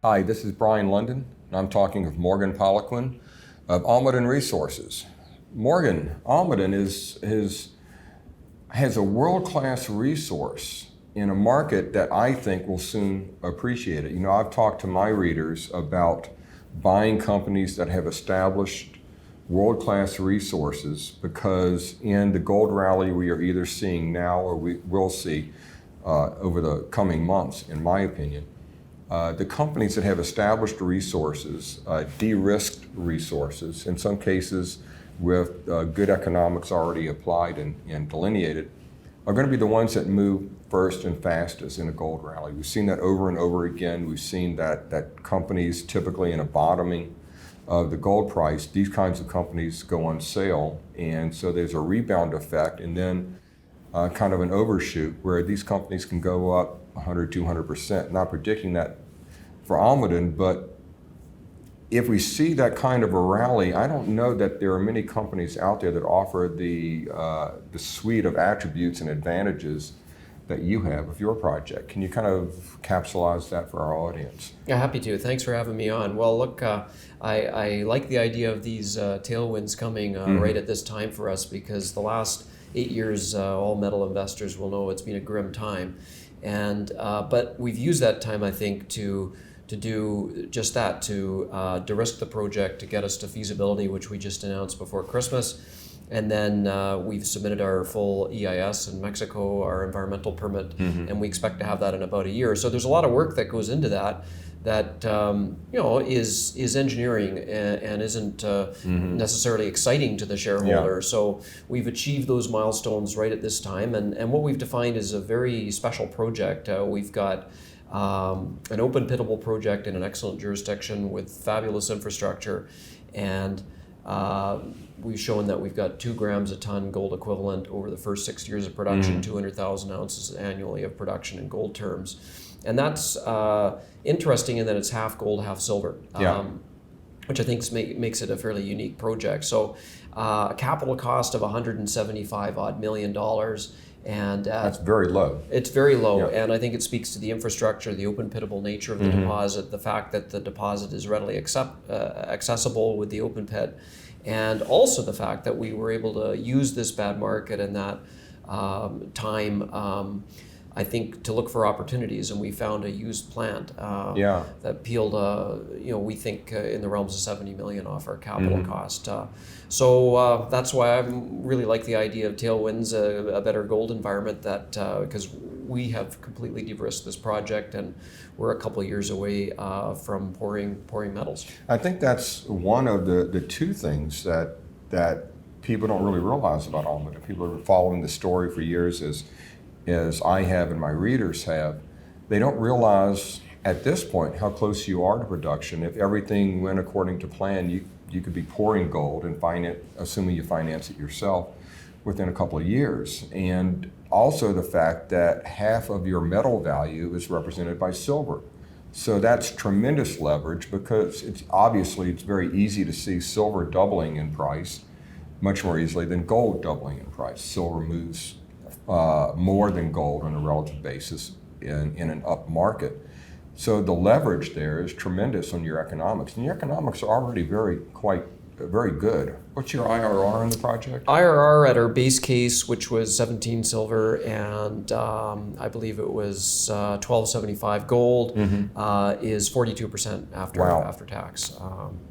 Hi, this is Brien Lundin, and I'm talking with Morgan Poliquin of Almaden Resources. Morgan, Almaden has a world-class resource in a market that I think will soon appreciate it. You know, I've talked to my readers about buying companies that have established world-class resources because in the gold rally we are either seeing now or we will see over the coming months, in my opinion, the companies that have established resources, de-risked resources, in some cases with good economics already applied and delineated, are going to be the ones that move first and fastest in a gold rally. We've seen that over and over again. We've seen that companies typically in a bottoming of the gold price, these kinds of companies go on sale, and so there's a rebound effect and then kind of an overshoot where these companies can go up 100, 200%. Not predicting that for Almaden, but if we see that kind of a rally, I don't know that there are many companies out there that offer the suite of attributes and advantages that you have with your project. Can you kind of capsulize that for our audience? Yeah, happy to. Thanks for having me on. Well, look, I like the idea of these tailwinds coming right at this time for us because the last 8 years, all metal investors will know it's been a grim time. And but we've used that time, I think, to do just that, to de-risk the project, to get us to feasibility, which we just announced before Christmas. And then we've submitted our full EIS in Mexico, our environmental permit, and we expect to have that in about a year. So there's a lot of work that goes into that is engineering and isn't necessarily exciting to the shareholder. Yeah. So we've achieved those milestones right at this time, and what we've defined is a very special project. We've got an open pitable project in an excellent jurisdiction with fabulous infrastructure, and we've shown that we've got 2 grams a ton gold equivalent over the first 6 years of production, 200,000 ounces annually of production in gold terms. And that's interesting in that it's half gold, half silver, which I think makes it a fairly unique project. So a capital cost of $175 million. And that's very low. It's very low, and I think it speaks to the infrastructure, the open pitable nature of the deposit, the fact that the deposit is readily accessible with the open pit, and also the fact that we were able to use this bad market and that time, I think, to look for opportunities, and we found a used plant that peeled, we think in the realms of $70 million off our capital cost. So that's why I really like the idea of tailwinds, a better gold environment, that because we have completely de-risked this project and we're a couple of years away from pouring metals. I think that's one of the two things that people don't really realize about Almaden. People have been following the story for years as I have and my readers have. They don't realize at this point how close you are to production. If everything went according to plan, you could be pouring gold and assuming you finance it yourself, within a couple of years. And also the fact that half of your metal value is represented by silver. So that's tremendous leverage because it's very easy to see silver doubling in price much more easily than gold doubling in price. Silver moves more than gold on a relative basis in an up market. So the leverage there is tremendous on your economics, and your economics are already very good. What's your IRR on the project? IRR at our base case, which was 17 silver and I believe it was 1275 gold, is 42% after tax.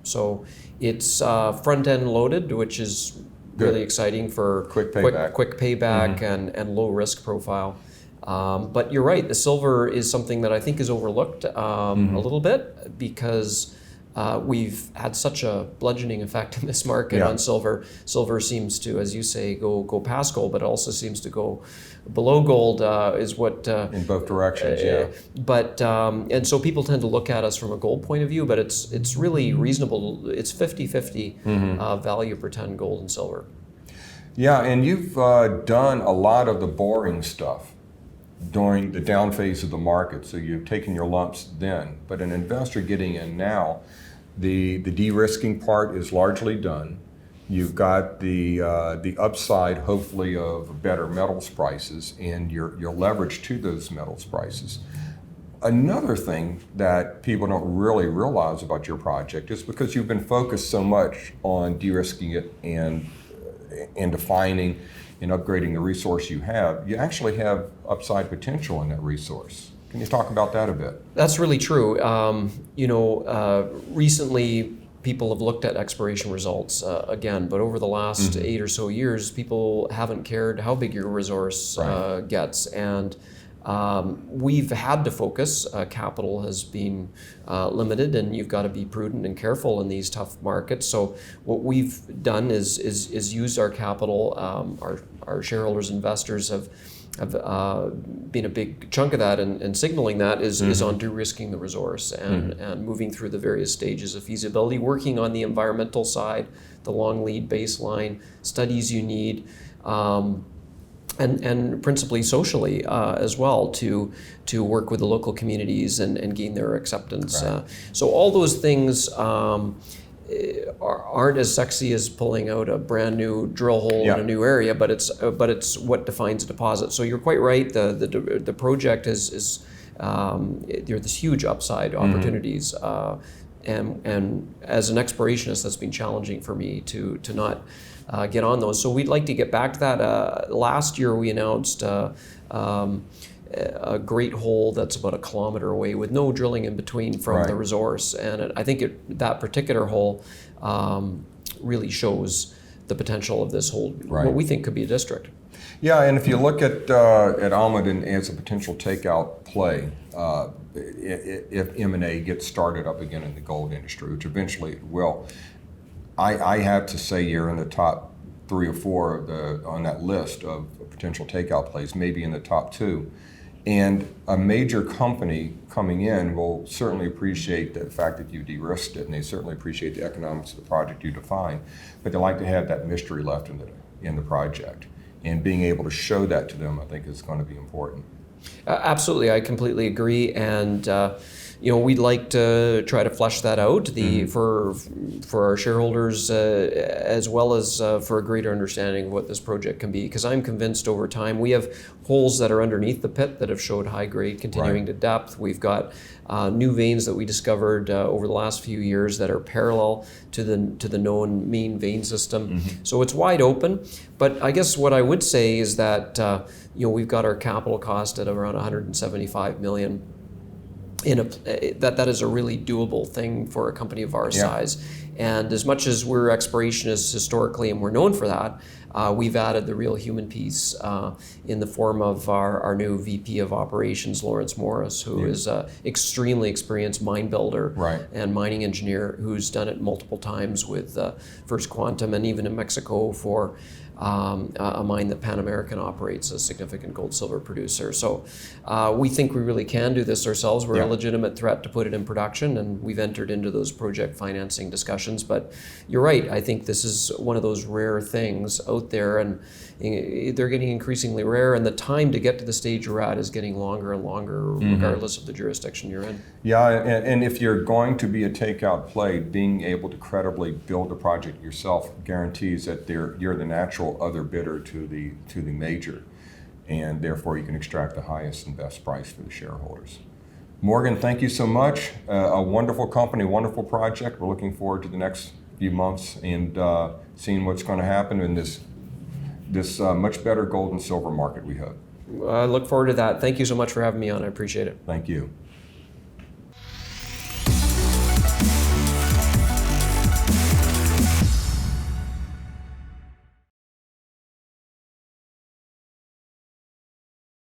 So it's front end loaded, which is really exciting for quick payback and low risk profile. But you're right, the silver is something that I think is overlooked a little bit because we've had such a bludgeoning effect in this market on silver. Silver seems to, as you say, go past gold, but it also seems to go below gold, is what... in both directions, But, and so people tend to look at us from a gold point of view, but it's really reasonable. It's 50-50 value per ton gold and silver. Yeah, and you've done a lot of the boring stuff during the down phase of the market, so you've taken your lumps then. But an investor getting in now, the de-risking part is largely done. You've got the upside, hopefully, of better metals prices and your leverage to those metals prices. Another thing that people don't really realize about your project is because you've been focused so much on de-risking it and defining and upgrading the resource you actually have upside potential in that resource. Can you talk about that a bit? That's really true. Recently, people have looked at exploration results again, but over the last 8 or so years, people haven't cared how big your resource gets. And we've had to focus. Capital has been limited, and you've got to be prudent and careful in these tough markets. So what we've done is use our capital. Our shareholders, investors have been a big chunk of that, and signaling that is on de-risking the resource and moving through the various stages of feasibility, working on the environmental side, the long lead baseline studies you need. And principally socially as well, to work with the local communities and gain their acceptance. Right. So all those things aren't as sexy as pulling out a brand new drill hole in a new area, but it's what defines a deposit. So you're quite right. The project is there's this huge upside opportunities. And as an explorationist, that's been challenging for me to not get on those. So we'd like to get back to that. Last year we announced a great hole that's about 1 kilometer away with no drilling in between from the resource. And I think that particular hole really shows the potential of this hole, what we think could be a district. Yeah, and if you look at Almaden as a potential takeout play, if M&A gets started up again in the gold industry, which eventually it will, I have to say you're in the top 3 or 4 on that list of potential takeout plays, maybe in the top 2. And a major company coming in will certainly appreciate the fact that you de-risked it, and they certainly appreciate the economics of the project you define, but they like to have that mystery left in the project. And being able to show that to them, I think, is going to be important. Absolutely, I completely agree, and we'd like to try to flesh that out for our shareholders as well as for a greater understanding of what this project can be. Because I'm convinced over time we have holes that are underneath the pit that have showed high grade continuing to depth. We've got new veins that we discovered over the last few years that are parallel to the known main vein system. So it's wide open. But I guess what I would say is that we've got our capital cost at around $175 million. That is a really doable thing for a company of our size. And as much as we're explorationists historically and we're known for that, we've added the real human piece in the form of our new VP of Operations, Lawrence Morris, who is an extremely experienced mine builder and mining engineer who's done it multiple times with First Quantum and even in Mexico for a mine that Pan American operates, a significant gold silver producer. So we think we really can do this ourselves. We're a legitimate threat to put it in production, and we've entered into those project financing discussions. But you're right, I think this is one of those rare things out there, and they're getting increasingly rare, and the time to get to the stage you're at is getting longer and longer, regardless of the jurisdiction you're in. Yeah, and if you're going to be a takeout play, being able to credibly build the project yourself guarantees that you're the natural other bidder to the major, and therefore you can extract the highest and best price for the shareholders. Morgan, thank you so much. A wonderful company, wonderful project. We're looking forward to the next few months and seeing what's going to happen in this much better gold and silver market, we hope. I look forward to that. Thank you so much for having me on. I appreciate it. Thank you.